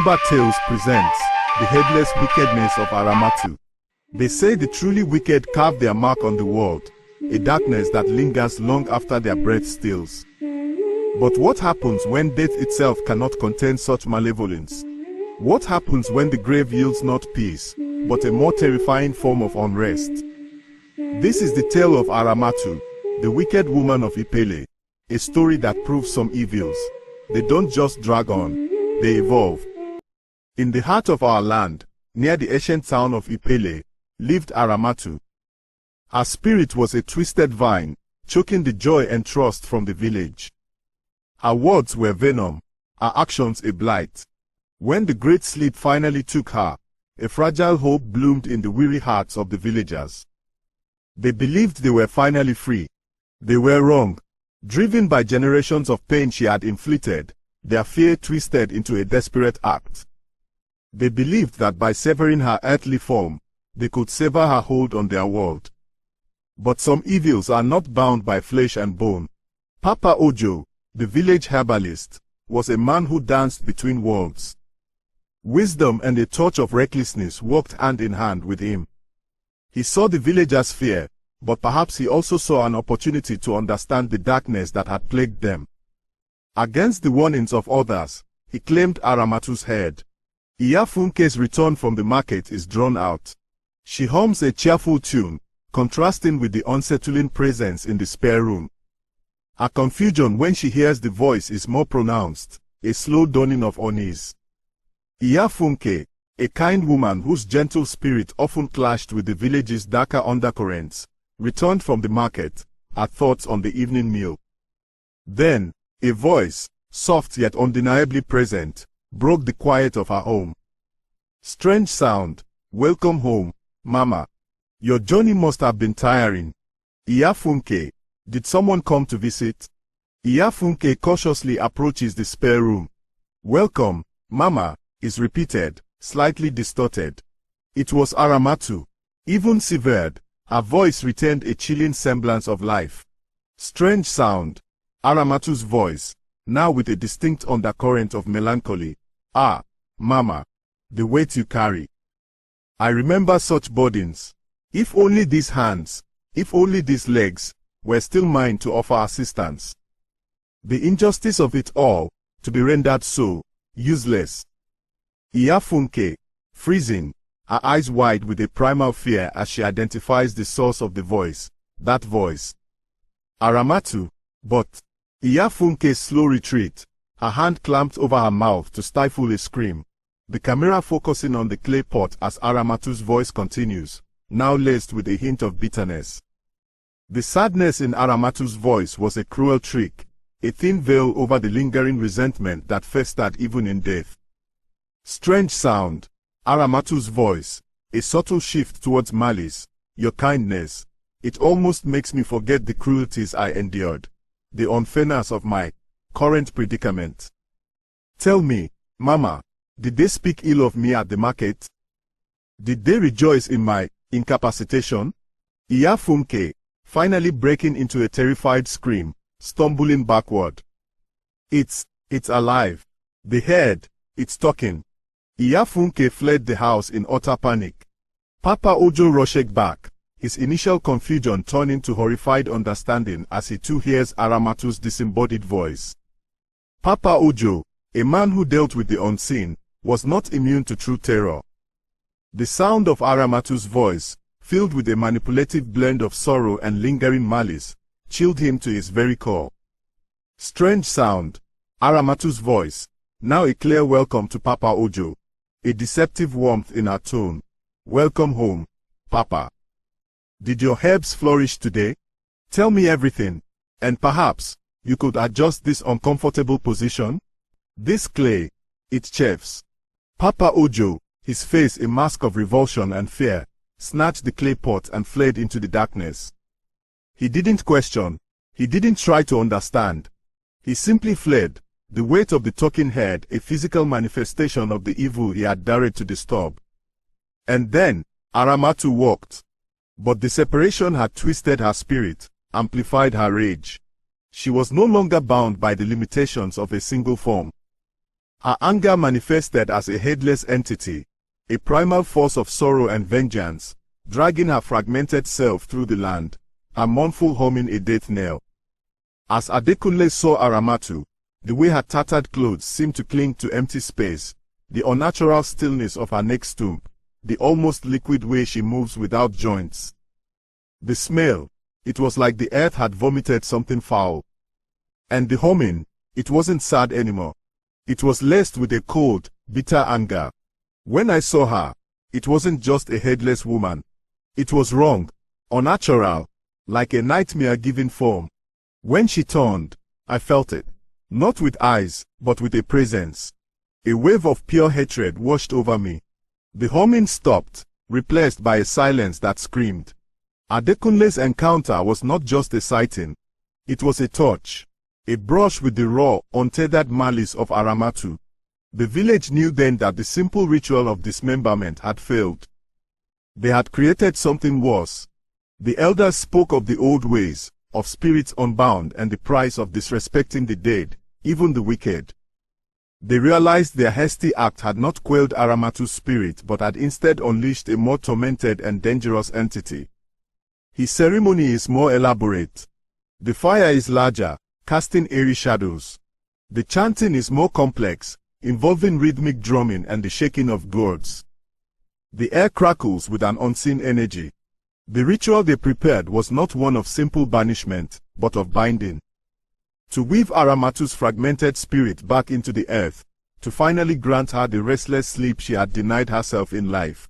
Tales presents the headless wickedness of Aramatu. They say the truly wicked carve their mark on the world, a darkness that lingers long after their breath steals. But what happens when death itself cannot contain such malevolence? What happens when the grave yields not peace, but a more terrifying form of unrest? This is the tale of Aramatu, the wicked woman of Ipele, a story that proves some evils. They don't just drag on, they evolve. In the heart of our land, near the ancient town of Ipele, lived Aramatu. Her spirit was a twisted vine, choking the joy and trust from the village. Her words were venom, her actions a blight. When the great sleep finally took her, a fragile hope bloomed in the weary hearts of the villagers. They believed they were finally free. They were wrong. Driven by generations of pain she had inflicted, their fear twisted into a desperate act. They believed that by severing her earthly form, they could sever her hold on their world. But some evils are not bound by flesh and bone. Papa Ojo, the village herbalist, was a man who danced between worlds. Wisdom and a touch of recklessness walked hand in hand with him. He saw the villagers' fear, but perhaps he also saw an opportunity to understand the darkness that had plagued them. Against the warnings of others, he claimed Aramatu's head. Iyafunke's return from the market is drawn out. She hums a cheerful tune, contrasting with the unsettling presence in the spare room. Her confusion when she hears the voice is more pronounced, a slow dawning of unease. Iyafunke, a kind woman whose gentle spirit often clashed with the village's darker undercurrents, returned from the market, her thoughts on the evening meal. Then, a voice, soft yet undeniably present, broke the quiet of her home. Strange sound, welcome home, Mama. Your journey must have been tiring. Iyafunke, did someone come to visit? Iyafunke cautiously approaches the spare room. Welcome, Mama, is repeated, slightly distorted. It was Aramatu. Even severed, her voice retained a chilling semblance of life. Strange sound, Aramatu's voice, now with a distinct undercurrent of melancholy. Ah, Mama, the weight you carry. I remember such burdens. If only these hands, if only these legs, were still mine to offer assistance. The injustice of it all, to be rendered so useless. Iyafunke, freezing, her eyes wide with a primal fear as she identifies the source of the voice, that voice. Aramatu, but Iyafunke's slow retreat, her hand clamped over her mouth to stifle a scream. The camera focusing on the clay pot as Aramatu's voice continues, now laced with a hint of bitterness. The sadness in Aramatu's voice was a cruel trick, a thin veil over the lingering resentment that festered even in death. Strange sound, Aramatu's voice, a subtle shift towards malice, your kindness. It almost makes me forget the cruelties I endured, the unfairness of my current predicament. Tell me, Mama, did they speak ill of me at the market? Did they rejoice in my incapacitation? Iyafunke, finally breaking into a terrified scream, stumbling backward. It's alive. The head, it's talking. Iyafunke fled the house in utter panic. Papa Ojo rushed back, his initial confusion turning to horrified understanding as he too hears Aramatu's disembodied voice. Papa Ojo, a man who dealt with the unseen, was not immune to true terror. The sound of Aramatu's voice, filled with a manipulative blend of sorrow and lingering malice, chilled him to his very core. Strange sound, Aramatu's voice, now a clear welcome to Papa Ojo, a deceptive warmth in her tone. Welcome home, Papa. Did your herbs flourish today? Tell me everything, and perhaps you could adjust this uncomfortable position. This clay, it chafes. Papa Ojo, his face a mask of revulsion and fear, snatched the clay pot and fled into the darkness. He didn't question. He didn't try to understand. He simply fled, the weight of the talking head a physical manifestation of the evil he had dared to disturb. And then, Aramatu walked. But the separation had twisted her spirit, amplified her rage. She was no longer bound by the limitations of a single form. Her anger manifested as a headless entity, a primal force of sorrow and vengeance, dragging her fragmented self through the land, her mournful humming a death knell. As Adekunle saw Aramatu, the way her tattered clothes seemed to cling to empty space, the unnatural stillness of her neck stump, the almost liquid way she moves without joints. The smell, it was like the earth had vomited something foul. And the humming, it wasn't sad anymore. It was laced with a cold, bitter anger. When I saw her, it wasn't just a headless woman. It was wrong, unnatural, like a nightmare given form. When she turned, I felt it, not with eyes, but with a presence. A wave of pure hatred washed over me. The humming stopped, replaced by a silence that screamed. Adekunle's encounter was not just a sighting. It was a touch, a brush with the raw, untethered malice of Aramatu. The village knew then that the simple ritual of dismemberment had failed. They had created something worse. The elders spoke of the old ways, of spirits unbound and the price of disrespecting the dead, even the wicked. They realized their hasty act had not quelled Aramatu's spirit but had instead unleashed a more tormented and dangerous entity. His ceremony is more elaborate. The fire is larger, casting eerie shadows. The chanting is more complex, involving rhythmic drumming and the shaking of gourds. The air crackles with an unseen energy. The ritual they prepared was not one of simple banishment, but of binding. To weave Aramatu's fragmented spirit back into the earth, to finally grant her the restless sleep she had denied herself in life.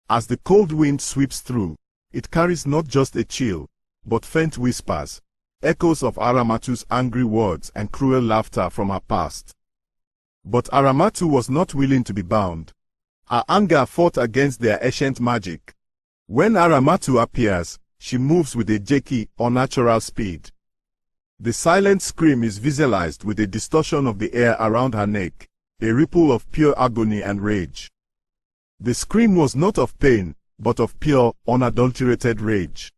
As the cold wind sweeps through, it carries not just a chill, but faint whispers, echoes of Aramatu's angry words and cruel laughter from her past. But Aramatu was not willing to be bound. Her anger fought against their ancient magic. When Aramatu appears, she moves with a jerky, unnatural speed. The silent scream is visualized with a distortion of the air around her neck, a ripple of pure agony and rage. The scream was not of pain, but of pure, unadulterated rage.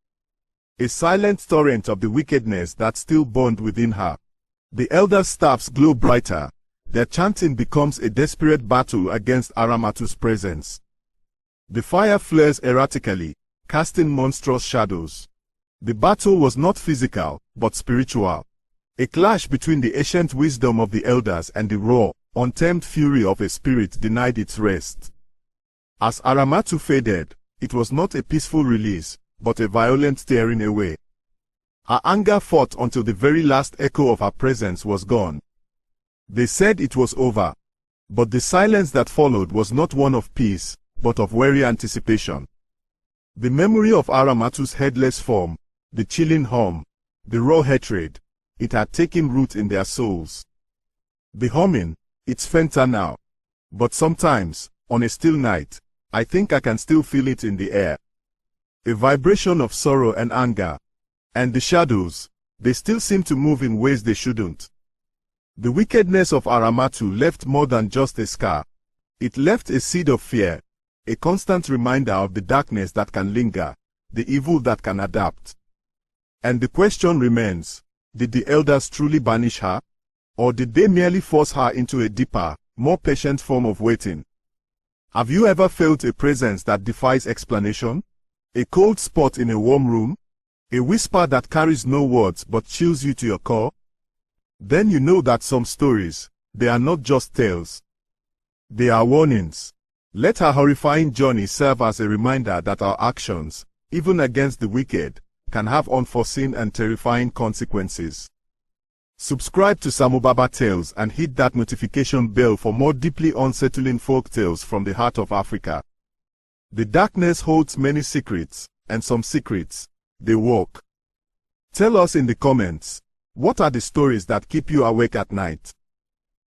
A silent torrent of the wickedness that still burned within her. The elder staffs glow brighter. Their chanting becomes a desperate battle against Aramatu's presence. The fire flares erratically, casting monstrous shadows. The battle was not physical, but spiritual. A clash between the ancient wisdom of the elders and the raw, untamed fury of a spirit denied its rest. As Aramatu faded, it was not a peaceful release, but a violent tearing away. Her anger fought until the very last echo of her presence was gone. They said it was over. But the silence that followed was not one of peace, but of weary anticipation. The memory of Aramatu's headless form, the chilling hum, the raw hatred, it had taken root in their souls. The humming, it's fainter now. But sometimes, on a still night, I think I can still feel it in the air. A vibration of sorrow and anger. And the shadows, they still seem to move in ways they shouldn't. The wickedness of Aramatu left more than just a scar. It left a seed of fear, a constant reminder of the darkness that can linger, the evil that can adapt. And the question remains, did the elders truly banish her? Or did they merely force her into a deeper, more patient form of waiting? Have you ever felt a presence that defies explanation? A cold spot in a warm room? A whisper that carries no words but chills you to your core? Then you know that some stories, they are not just tales. They are warnings. Let our horrifying journey serve as a reminder that our actions, even against the wicked, can have unforeseen and terrifying consequences. Subscribe to Samobaba Tales and hit that notification bell for more deeply unsettling folk tales from the heart of Africa. The darkness holds many secrets, and some secrets, they walk. Tell us in the comments, what are the stories that keep you awake at night?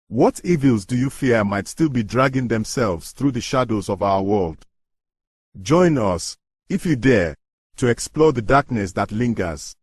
What evils do you fear might still be dragging themselves through the shadows of our world? Join us, if you dare, to explore the darkness that lingers.